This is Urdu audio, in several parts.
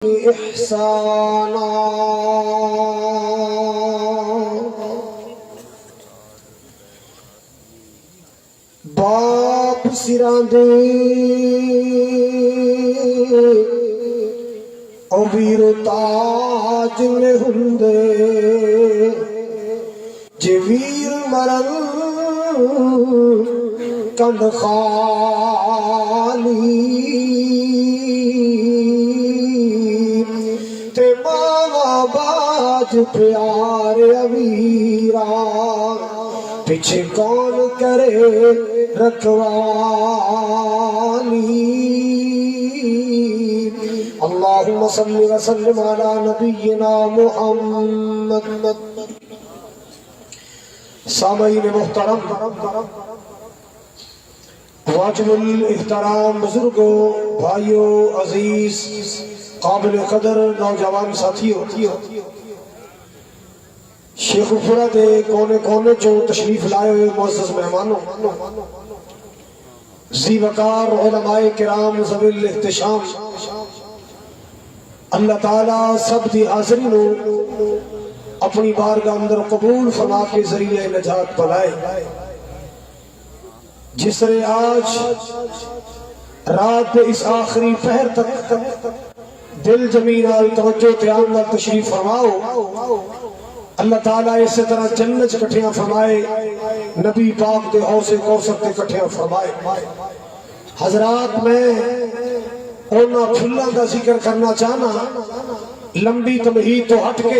احسانا باپ سراں دے او ویر تاج نے ہوندے جے ویر مرن کند خالی تے ماوا باج پیارے ویرا پیچھے کون کرے رکھوالی اللہم صلی وسلم علی نبینا محمد سامعین محترم واجب الاحترام بزرگوں بھائیوں عزیز قابل قدر نوجوان ساتھیوں شیخ پورا دے کونے کونے جو تشریف لائے ہوئے معزز مہمانوں ذی وقار علماء کرام ذوی الاحتشام اللہ تعالیٰ سب دی حاضرینوں اپنی بارگاہ اندر قبول فرما کے ذریعہ نجات بنائے جس طرح آج رات اس آخری پہر تک دل جمین آل توجہ تیان نال تشریف فرماؤ اللہ تعالیٰ اسی طرح جنت کٹھیاں فرمائے نبی پاک دے حوض کوثر تے کٹھیاں فرمائے حضرات میں اونا پھلاں دا ذکر کرنا چاہنا لمبی تمہید تو ہٹ کے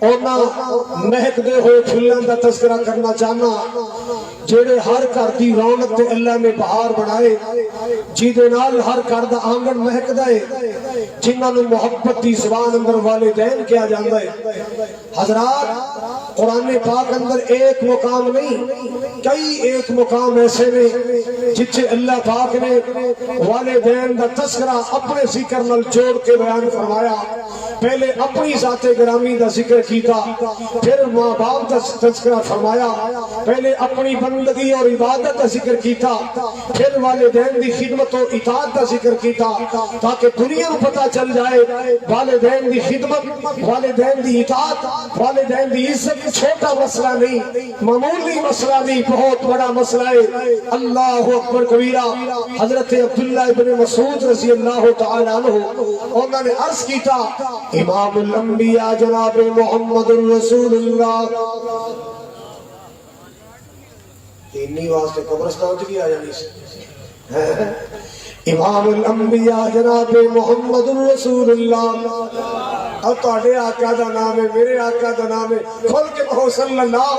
اونا مہک دے ہوئے پھلاں دا تذکرہ کرنا چاہنا جیڑے ہر گھر دی رونق تے اللہ نے بہار بنائے جیدے نال ہر گھر دا آنگن مہک دے جنہاں نو محبت دی زبان اندر والدین کیا جاندا ہے حضرات قرآن پاک اندر ایک مقام نہیں کئی ایک مقام ایسے نے جتھے اللہ پاک نے والدین دا تذکرہ اپنے ذکر نال جوڑ کے بیان فرمایا پہلے اپنی ذات گرامی دا ذکر کیتا پھر ماں باپ دا تذکرہ فرمایا پہلے اپنی بندگی اور عبادت دا ذکر کیتا پھر والدین دی خدمت و اطاعت دا ذکر کیتا تاکہ دنیا کو پتہ چل جائے والدین دی خدمت والدین دی اطاعت والدین دی عزت چھوٹا مسئلہ نہیں معمولی مسئلہ نہیں بہت بڑا مسئلہ ہے اللہ اکبر کبیرہ حضرت عبداللہ ابن مسعود رضی اللہ تعالیٰ عنہ انہوں نے عرض کیتا امام الانبیاء جناب محمد رسول اللہ تینی واسطے قبرستان چلی آ جانی سے امام الانبیاء جناب محمد رسول اللہ اور تواڈے آقا دا نام ہے میرے آقا دا نام ہے کھول کے کہو صلی اللہ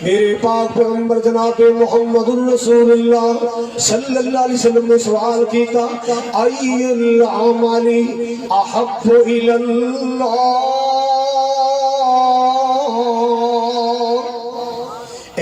میرے پاک پیغمبر جناب محمد رسول اللہ صلی اللہ علیہ وسلم نے سوال کیتا ای العمل احب الی اللہ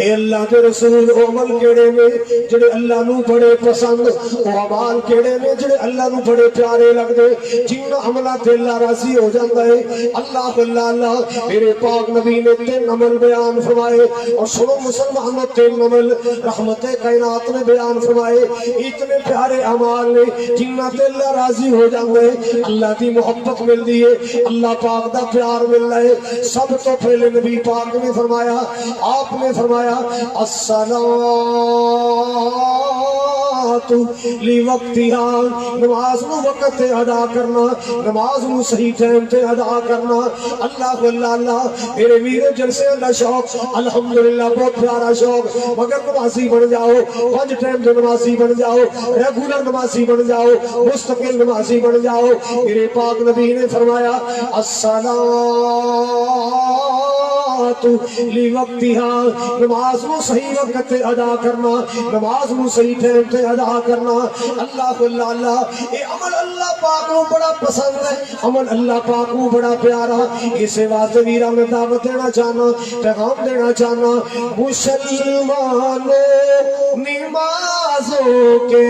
اے اللہ دے رسول عمل کیڑے میں جڑے اللہ نو بڑے پسند او عمال کیڑے میں جڑے اللہ نو بڑے پیارے لگ دے جن عملہ تے اللہ راضی ہو جاندا ہے اللہ اللہ میرے پاک نبی نے 3 عمل بیان فرمائے اور سنو مسلمانوں 3 عمل رحمت کائنات نے بیان فرمائے اتنے پیارے اعمال نے جن تے اللہ راضی ہو جاندا ہے اللہ دی محبت ملدی ہے اللہ پاک دا پیار ملدا ہے سب تو پہلے نبی پاک نے فرمایا آپ نے فرمایا الصلاۃ لوقتہا نماز نو وقت تے ادا کرنا نماز نو صحیح ٹائم تے ادا کرنا اللہ اللہ میرے ویر جلسے دا شوق الحمدللہ بہت پیارا شوق مگر نمازی بن جاؤ 5 ٹائم دے نمازی بن جاؤ ریگولر نمازی بن جاؤ مستقل نمازی بن جاؤ میرے پاک نبی نے فرمایا الصلاۃ لوقتہا نماز نو صحیح وقت تے ادا کرنا نماز نو صحیح ٹائم تے ادا کرنا اللہ اللہ اے عمل اللہ پاک کو بڑا پسند ہے عمل اللہ پاک کو بڑا پیارا اسے واسطے ویرا میں دعوت دینا چاہنا پیغام دینا چاہنا مسلمانوں نمازوں کے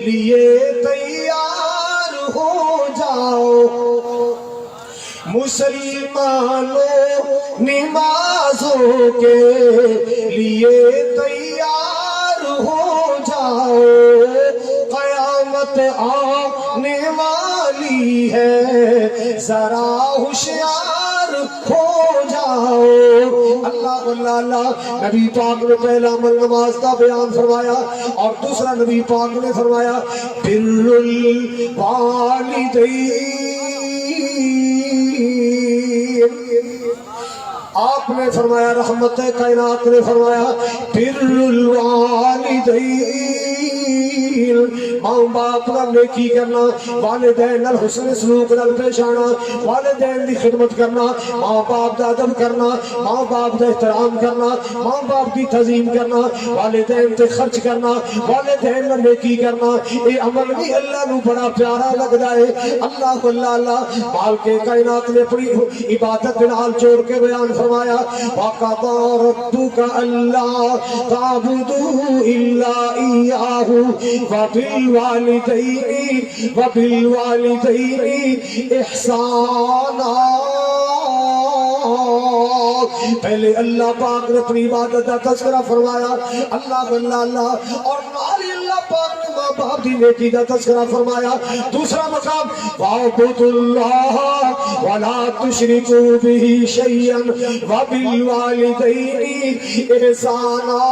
لیے تیار ہو جاؤ مسلمانوں نمازوں کے لیے تیار ہو جاؤ، قیامت آنے والی والی ہے ذرا ہوشیار ہو جاؤ. اللہ اللہ اللہ. نبی پاک نے پہلا عمل نماز کا بیان فرمایا اور دوسرا نبی پاک نے فرمایا بر الوالدین. آپ نے فرمایا رحمت کائنات نے فرمایا بر الوالدین. ماں باپ نال نیکی کرنا، والدین نال حسن سلوک نال پیش آنا، والدین دی خدمت کرنا، ماں باپ دا ادب کرنا، ماں باپ دا احترام کرنا، ماں باپ دی تعظیم کرنا، والدین تے خرچ کرنا، والدین نال نیکی کرنا. اے عمل بھی اللہ نو بڑا پیارا لگدا ہے. اللہ اللہ اللہ. مالک کائنات نے اپنی عبادت دے نال جوڑ کے بیان فرمایا وَقَضَىٰ رَبُّكَ أَلَّا تَعْبُدُوا إِلَّا إِيَّاهُ وَبِالْوَالِدَيْنِ إِحْسَانًا. پہلے اللہ پاک نے اپنی عبادت کا تذکرہ فرمایا اللہ اللہ اللہ اور نالی اللہ پاک نے ماں باپ دی نیکی کا تذکرہ فرمایا. دوسرا مقام وَاعْبُدُوا اللَّهَ وَلَا تُشْرِكُوا بِهِ شَيْئًا وَبِالْوَالِدَيْنِ إِحْسَانًا.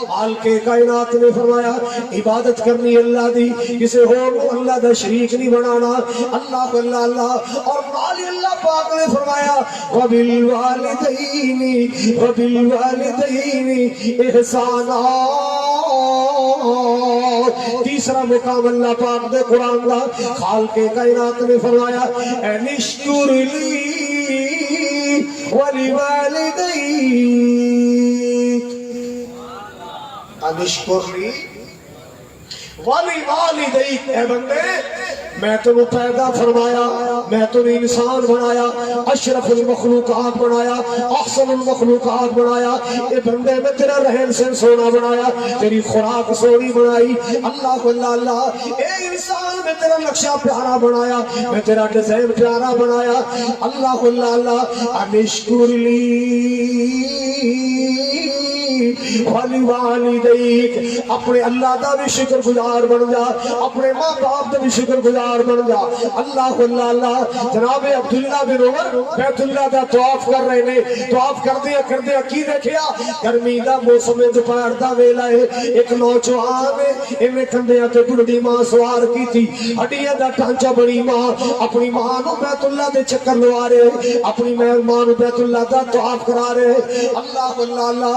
مالک کائنات نے فرمایا عبادت کرنی اللہ دی، کسی اور اللہ دا شریک نہیں بنانا. اللہ اللہ اللہ اور مالی اللہ پاک نے فرمایا وَبِالْوَالِدَيْنِ إِحْسَانًا. تیسرا مقام اللہ پاک دے قرآن دا خالق کائنات نے فرمایا اَنِ اشْكُرْ لِي وَلِوَالِدَيْكَ انشکر لی وَلِوَالِدَيْكَ. اے بندے میں تمہیں پیدا فرمایا، میں تمہیں انسان بنایا، اشرف المخلوقات بنایا، احسن المخلوقات بنایا. اے بندے میں تیرا رہن سہن سونا بنایا، تیری خوراک سونی بنائی. اللہ اللہ اللہ. اے انسان میں تیرا نقشہ پیارا بنایا، میں تیرا ڈیزائن پیارا بنایا. اللہ اللہ اللہ. انشکر لی وَلِوَالِدَيْكَ. اپنے اللہ دا بھی شکر گزار بن جا، اپنے ماں باپ دا بھی شکر گزار بن جا. اللہ اللہ اللہ. جناب عبداللہ بن عمر بیت اللہ دا طواف کر رہے نے، طواف کر دیا کی دیکھیا گرمی دا موسم دوپہر دا ویلا ہے. ایک نوجوان ہے انہیں کندھیاں تے بڑھڑی ماں سوار کی تھی، ہڈیاں دا ڈھانچہ بڑی ماں اپنی ماں نو بیت اللہ دے چکر لوا رہے، اپنی ماں نو بیت اللہ دا طواف کرا رہے. اللہ اللہ اللہ.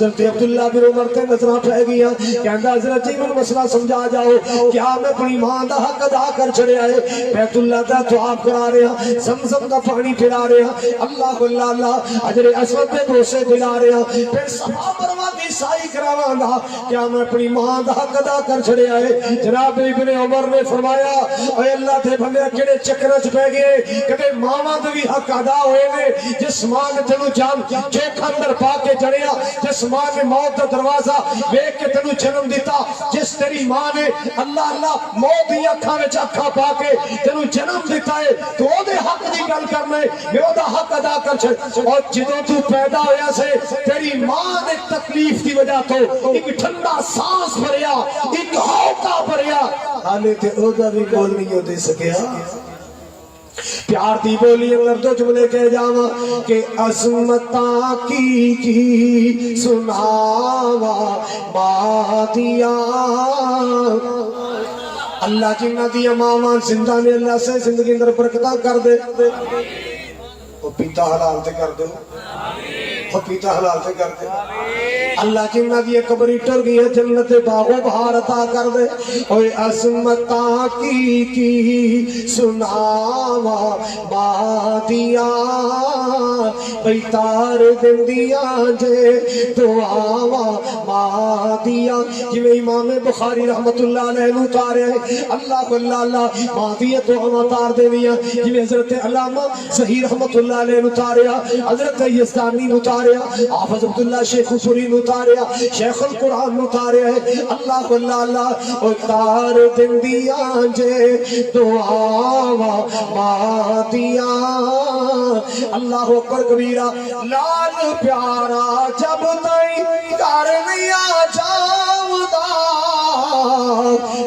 حضرت عبداللہ بن عمر تے نظرہ پہ گیا، کہندا حضرت جی من مسئلہ سمجھا جاؤ، کیا میں اپنی ماں دا حق ادا کر چھڑیا ہے؟ بیت اللہ دا طواف کرا رہا، زمزم دا پانی پلا رہا، اللہ اللہ اللہ. حجر اسود پہ بوسے دلا رہا، پھر صفا مروہ کی سائی کراواں گا، کیا میں اپنی ماں دا حق ادا کر چھڑیا ہے؟ جناب ابن عمر نے فرمایا اے اللہ تے بندے کیڑے چکر چ پے گئے، کدے ماواں دے بھی حق ادا ہوئے نے. جس ماں نے تینوں جان چوکھ اندر پا کے جڑیا، جس ماں نے موت دا دروازہ ویکھ کے تینوں جنم دیتا، جس تیری ماں نے اللہ اللہ موت دی اکھاں وچ اکھاں پا کے تینوں جنم دیتا ہے، تو او دے حق دی گل کرنا ہے، میں او دا حق ادا کر چھڑ. اور جدوں تو پیدا ہویا سے تیری ماں نے تکلیف دی وجہ تو ایک ٹھنڈا سانس بھریا، ایک ہوکا بھریا، حالے تے او دا بھی بول نہیں دے سکیا. پیار دی بولی اگر دو جملے کہہ جاواں کہ عظمتاں کی سناوا مادیاں. اللہ جنہ دیا ماواں زندہ نے اللہ سے زندگی اندر برکتاں کر دے. وہ پیتا حلال تے کر دے، وہ پیتا حلال تے کر دے. اللہ جنہ دی قبری ٹر گئی ہے جنت باغ و بہار عطا کر دے. اوے عظمتاں کی سناوا بادیاں بیتار دندیاں جے دعاواں مادیاں. جویں امام بخاری رحمت اللہ علیہ نو اتارے اللہ اللہ اللہ مادیاں دعاواں اتار دیویاں. جویں حضرت علامہ صحیح رحمت اللہ علیہ نو اتاریا، حضرت یزدانی نو اتاریا، حافظ عبداللہ شیخ پوری نو اتاریا، شیخ القرآن اتاریا ہے. اللہ اللہ اللہ اتار دندیاں جے دعاواں مادیاں. اللہ اکبر کبیرہ. لال پیارا جب تائیں گھر نہیں آ جاؤں دا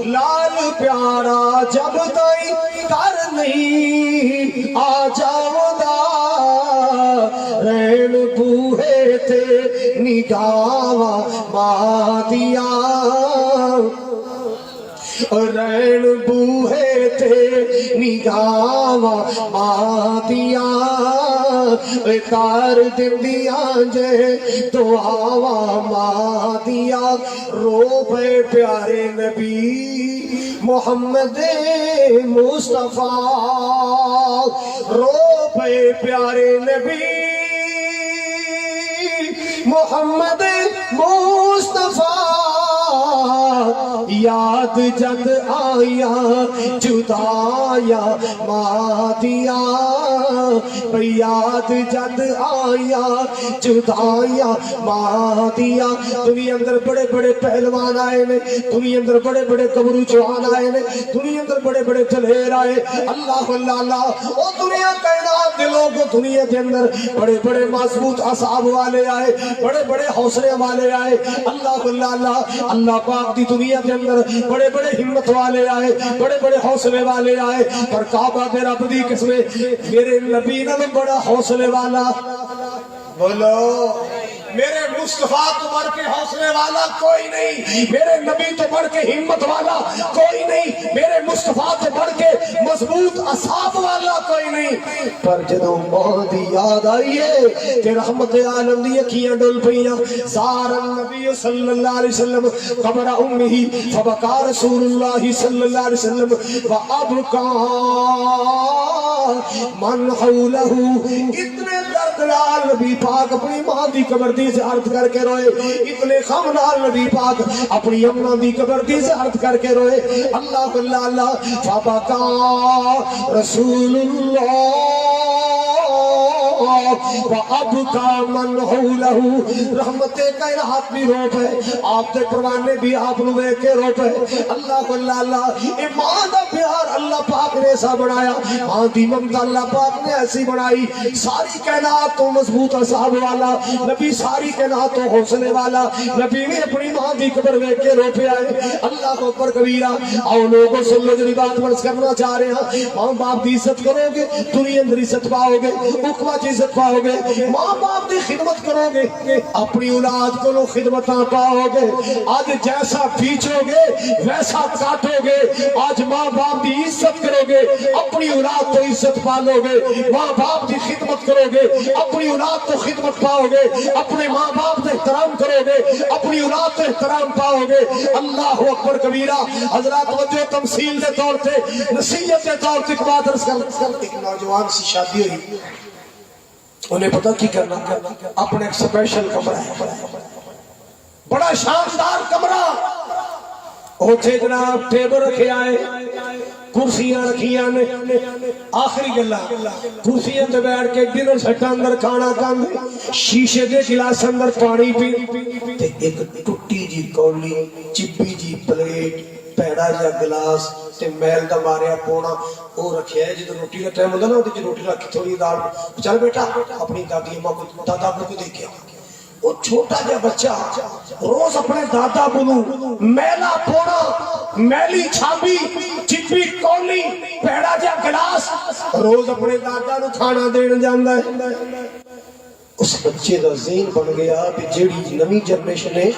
لال پیارا جب تائی کر نہیں آ جاؤں رین بوہے تے نگاہ مادیا رین بوہے تے نگاہ مادیا کار دندیاں جے دعاوا مادیا رو پے پیارے نبی محمد مصطفیٰ رو پے پیارے نبی محمد مصطفیٰ یاد جد آیا جدایا مادیا یاد جد آیا جدایا مادیا دنیا اندر بڑے بڑے پہلوان آئے نے دنیا اندر بڑے بڑے گبرو جوان آئے نے دنیا اندر بڑے بڑے دلیر آئے اللہ اللہ اللہ او دنیا کائنات دے لوگ دنیا کے اندر بڑے بڑے مضبوط اصحاب والے آئے بڑے بڑے حوصلے والے آئے اللہ اللہ اللہ اللہ پاک دی دنیا کے اندر بڑے بڑے ہمت والے آئے بڑے بڑے حوصلے والے آئے پر کعبہ دے رب دی قسم میرے نبی نال بڑا حوصلے والا بولو میرے مصطفیٰ تو بڑھ کے حوصلے والا کوئی نہیں میرے نبی تو بڑھ کے ہمت والا کوئی نہیں میرے مصطفیٰ تو بڑھ کے مضبوط اصحاب والا کوئی نہیں پر جدوں موت یاد آئیے کہ رحمت عالم دی اکھیاں ڈول پئیاں زار النبی صلی اللہ علیہ وسلم قبر امہ فبکا رسول اللہ صلی اللہ علیہ وسلم وابکا من حولہ اتنے دردناک نبی پاک اپنی ماں دی قبر دی زیارت کر کے روئے اتنے خمنال نبی پاک اپنی اماں دی قبر دی زیارت کر کے روئے اللہ اللہ اللہ فبکا رسول اللہ وَأَبْكَى مَنْ حَوْلَهُ رحمت کائنات بھی رو پہ آپ دے پروانے بھی آپ نو ویکھ کے رو پہ اللہ اللہ اللہ ایمان دا پیار اللہ پاک نے ایسا بنایا ماں دی ممتا اللہ پاک نے ایسی بنائی ساری کائنات تو مضبوط اصحاب والا نبی ساری کائنات تو حوصلے والا نبی نے اپنی ماں دی قبر ویکھ کے رو پہ آئے اللہ کو اکبر کبیرہ آؤ لوگوں سن لو جنی بات مرض کرنا چاہ رہے ہیں ماں باپ دی عزت کرو گے دنیا اندر عزت پاؤ گے اقوہ عزت پاؤ گے ماں باپ دی خدمت کرو گے اپنی اولاد کو لو خدمتاں پاؤ گے آج جیسا بیچو گے ویسا کاٹو گے آج ماں باپ دی عزت کرو گے اپنی اولاد تو عزت پالو گے ماں باپ دی خدمت کرو گے اپنی اولاد تو خدمت پاؤ گے اپنے ماں باپ سے احترام کرو گے اپنی اولاد سے احترام پاؤ گے اللہ اکبر کبیرہ حضرات توجہ تمثیل دے طور سے نصیحت دے طور سے بات عرض کر ایک نوجوان سی شادی ہوئی انہیں پتہ کی کرنا اپنے ایک سپیشل کمرہ ہے بڑا شاندار کمرہ اوچھے جناب ٹیبل رکھے آئے کرسیاں رکھیاں نے آخری گلہ کرسیاں تے بیٹھ کے ڈنر سیٹ اندر کھانا کھاندے شیشے دے گلاس اندر پانی پی تے ایک ٹوٹی جی کولی چپی جی پلیٹ پیڑا جا گلاس تے میل دا ماریا پونا وہ رکھیا ہے جدو روٹی کا ٹائم ہوتا نا وہ روٹی رکھی تھوڑی دال چل بیٹا اپنی دادی اماں کو دادا ابو کو دیکھیا وہ چھوٹا جا بچہ روز اپنے دادا ابو میلا پونا میلی چھابی چپی کولی پیڑا جا گلاس روز اپنے دادا نو کھانا دین جاندا ہے اس بچے دا ذہن بن گیا کہ جیڑی نویں جنریشن ہے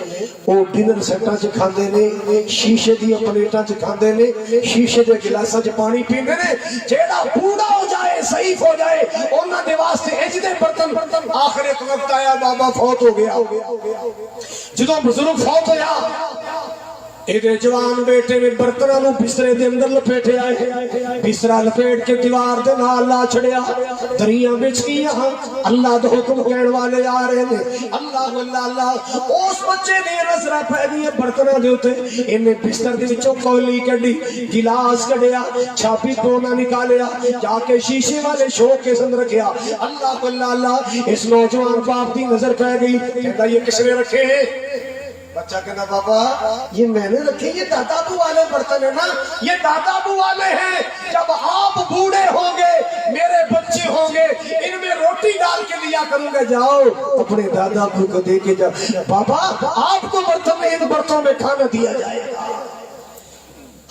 وہ ڈنر سیٹاں چ کھاندے نے شیشے دی پلیٹاں چ کھاندے نے شیشے دے گلاساں چ پانی پیندے نے جیڑا بوڑھا ہو جائے ضعیف ہو جائے انہاں دے واسطے اج دے برتن آخر ایک وقت آیا بابا فوت ہو گیا جدوں بزرگ فوت ہویا ایدے جوان بیٹے میں برتنہ نو بسترے دے اندر لپیٹے آئے بسترہ لپیٹ کے دیوار دے نال لا چھڑیا دریاں بچ گیا اللہ دے حکم کہن والے آ رہے ہیں اللہ اللہ اللہ اس بچے نے نظرہ پہ گئی برتنہ دے ہوتے انہیں بستر دے وچوں کولی کڑی گلاس کڑیا چھاپی پونا نکالیا جا کے شیشے والے شوق کے سند رکھیا اللہ اللہ اللہ اس نوجوان باپ دی نظر پہ گئی کہتا یہ کس نے رکھے ہیں بچہ کہنا بابا یہ میں نے رکھے یہ دادا ابو والے برتن ہیں نا یہ دادا ابو والے ہیں جب آپ بوڑھے ہوں گے میرے بچے ہوں گے ان میں روٹی ڈال کے لیا کروں گا جاؤ اپنے دادا ابو کو دے کے جاؤ بابا آپ کو برتن میں ان برتنوں میں کھانا دیا جائے گا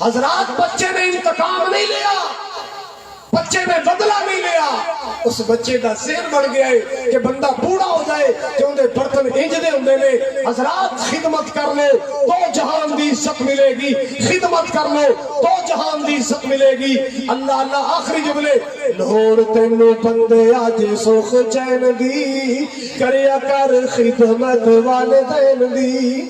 حضرات بچے نے انتقام نہیں لیا، بچے نے بدلہ نہیں لیا، اس بچے دا ذہن بن گیا ہے کہ بندہ بوڑھا ہو جائے کہ اندے برتن انجدے ہوندے نے۔ حضرات خدمت کر لو تو جہان دی عزت ملے گی، خدمت کر لو تو جہان دی عزت ملے گی۔ اللہ اللہ آخری جملے، لوڑ تینو بندے آج سوخ چین دی، کریا کر خدمت والدین دی۔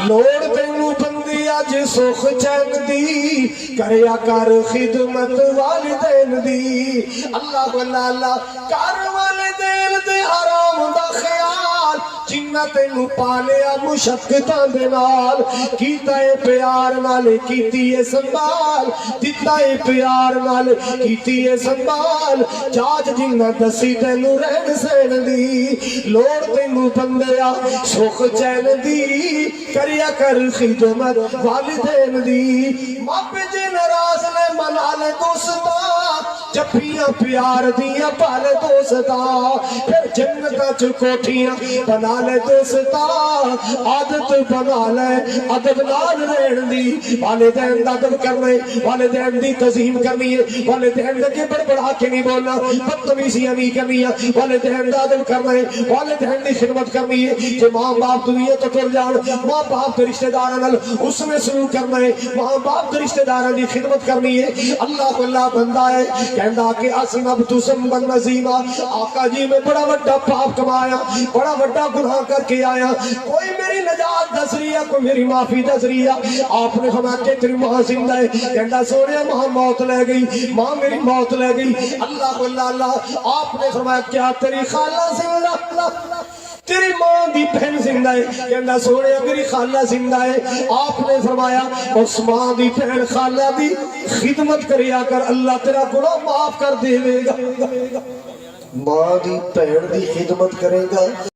لوڑ تینو بندی آج سوخ چین دی، کریا کر خدمت والدین دی۔ اللہ اللہ اللہ، کر والدین دے حرام دا خیال، جنہ تینو پالیا مشقتاں دے نال، کیتا اے پیار نال کیتی اے سنبھال، دتا اے پیار نال کیتی اے سنبھال، جاج جنہ دسی تینو رہن سین دی۔ لوڑ تینو بندیا سوخ چین دی، کریا کر خدمت والدین دی۔ ماپے جے ناراض نے منا لے دوستا، جبیاں پیار دیاں پالے دوستا، پھر جنتاں چ کوٹھیاں بنا لے دوستا، عادت بنا لے ادب نال رہن دی۔ والدین دا ادب کرنے، والدین دی تعظیم کرنی ہے، والدین دے بڑبڑا کے نہیں بولنا، بدتمیزیاں نہیں کرنی، والدین دا ادب کرنا ہے، والدین دی خدمت کرنی ہے۔ کہ ماں باپ دنیا تو ٹر جان، ماں باپ کے رشتہ داراں نال اس میں سلوک کرنا ہے، ماں باپ کے رشتہ داراں دی خدمت کرنی ہے۔ اللہ کو اللہ بندہ ہے کہندا کہ اسنبت ذنبا عظیما، آقا جی میں بڑا بڑا پاپ کمایا، بڑا بڑا گناہ کر کے آیا، کوئی میری نجات دس رہی ہے، کوئی میری معافی دس رہی ہے۔ آپ نے فرمایا کہ تیری ماں زندہ ہے، کہندا سونیا ماں موت لے گئی، ماں میری موت لے گئی۔ اللہ کو اللہ اللہ، آپ نے فرمایا کیا تیری خالہ زندہ، تیری ماں دی بہن زندہ ہے، کہندا سونیا میری خالہ زندہ ہے۔ آپ نے فرمایا اس ماں دی بہن خالہ دی خدمت کریا کر، اللہ تیرا گناہ معاف کر دے گا۔ ماں دی بہن دی خدمت کرے گا۔